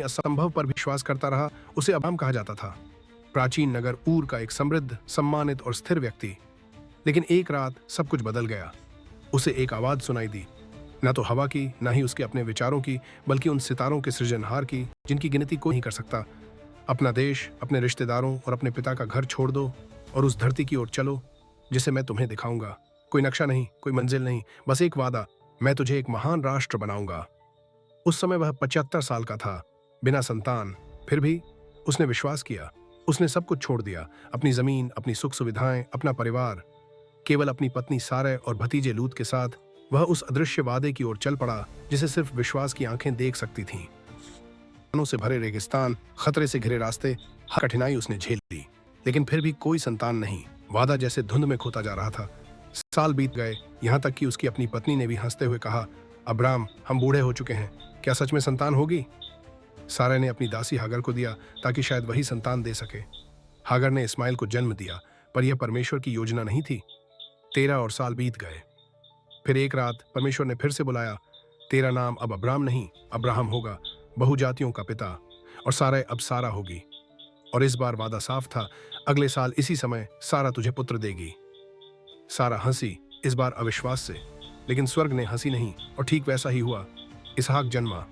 असंभव पर विश्वास करता रहा, उसे अब्राहम कहा जाता था। प्राचीन नगर ऊर का एक समृद्ध, सम्मानित और स्थिर व्यक्ति। लेकिन एक रात सब कुछ बदल गया। उसे एक आवाज सुनाई दी, न तो हवा की, न ही उसके अपने विचारों की, बल्कि उन सितारों के सृजनहार की जिनकी गिनती कोई नहीं कर सकता। अपना देश, अपने रिश्तेदारों और अपने पिता का घर छोड़ दो और उस धरती की ओर चलो जिसे मैं तुम्हें दिखाऊंगा। कोई नक्शा नहीं, कोई मंजिल नहीं, बस एक वादा, मैं तुझे एक महान राष्ट्र बनाऊंगा। उस समय वह 75 साल का था, बिना संतान। फिर भी उसने विश्वास किया। उसने सब कुछ छोड़ दिया, अपनी जमीन, अपनी सुख सुविधाएं, अपना परिवार। केवल अपनी पत्नी सारे और भतीजे लूत के साथ वह उस अदृश्य वादे की ओर चल पड़ा जिसे सिर्फ विश्वास की आंखें देख सकती थीं। से भरे रेगिस्तान, खतरे से घिरे रास्ते, हर कठिनाई उसने झेल ली, लेकिन फिर भी कोई संतान नहीं। वादा जैसे धुंध में खोता जा रहा था। साल बीत गए, यहाँ तक कि उसकी अपनी पत्नी ने भी हंसते हुए कहा, अब्राम, हम बूढ़े हो चुके हैं, क्या सच में संतान होगी? सारा ने अपनी दासी हागर को दिया ताकि शायद वही संतान दे सके। हागर ने इस्माइल को जन्म दिया, पर यह परमेश्वर की योजना नहीं थी। 13 और साल बीत गए। फिर एक रात परमेश्वर ने फिर से बुलाया, तेरा नाम अब अब्राम नहीं, अब्राहम होगा, बहुजातियों का पिता। और सारा अब सारा होगी। और इस बार वादा साफ था, अगले साल इसी समय सारा तुझे पुत्र देगी। सारा हंसी, इस बार अविश्वास से, लेकिन स्वर्ग ने हंसी नहीं, और ठीक वैसा ही हुआ। इसहाक जन्मा।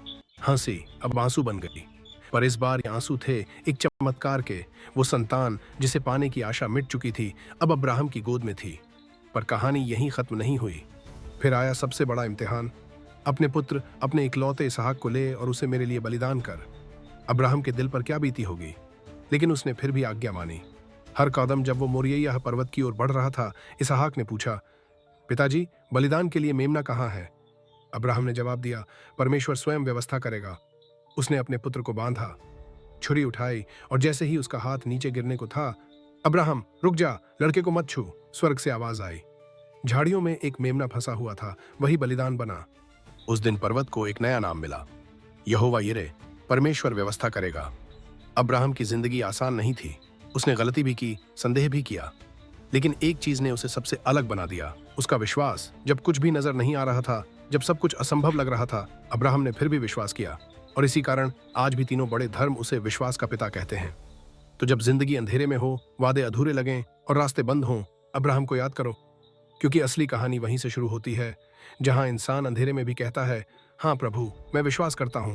हंसी अब आंसू बन गई, पर इस बार ये आंसू थे एक चमत्कार के। वो संतान जिसे पाने की आशा मिट चुकी थी, अब अब्राहम की गोद में थी। पर कहानी यहीं खत्म नहीं हुई। फिर आया सबसे बड़ा इम्तिहान। अपने पुत्र, अपने इकलौते इसहाक को ले और उसे मेरे लिए बलिदान कर। अब्राहम के दिल पर क्या बीती होगी, लेकिन उसने फिर भी आज्ञा मानी। हर कदम जब वो मोरिय्याह पर्वत की ओर बढ़ रहा था, इसहाक ने पूछा, पिताजी, बलिदान के लिए मेमना कहाँ है? अब्राहम ने जवाब दिया, परमेश्वर स्वयं व्यवस्था करेगा। उसने अपने पुत्र को बांधा, छुरी उठाई, और जैसे ही उसका हाथ नीचे गिरने को था, अब्राहम रुक जा, लड़के को मत छू, स्वर्ग से आवाज आई। झाड़ियों में एक मेमना फंसा हुआ था, वही बलिदान बना। उस दिन पर्वत को एक नया नाम मिला, यहोवा यिरे, परमेश्वर व्यवस्था करेगा। अब्राहम की जिंदगी आसान नहीं थी। उसने गलती भी की, संदेह भी किया, लेकिन एक चीज ने उसे सबसे अलग बना दिया, उसका विश्वास। जब कुछ भी नजर नहीं आ रहा था, जब सब कुछ असंभव लग रहा था, अब्राहम ने फिर भी विश्वास किया। और इसी कारण आज भी तीनों बड़े धर्म उसे विश्वास का पिता कहते हैं। तो जब जिंदगी अंधेरे में हो, वादे अधूरे लगें और रास्ते बंद हों, अब्राहम को याद करो, क्योंकि असली कहानी वहीं से शुरू होती है, जहां इंसान अंधेरे में भी कहता है, हाँ प्रभु, मैं विश्वास करता हूं।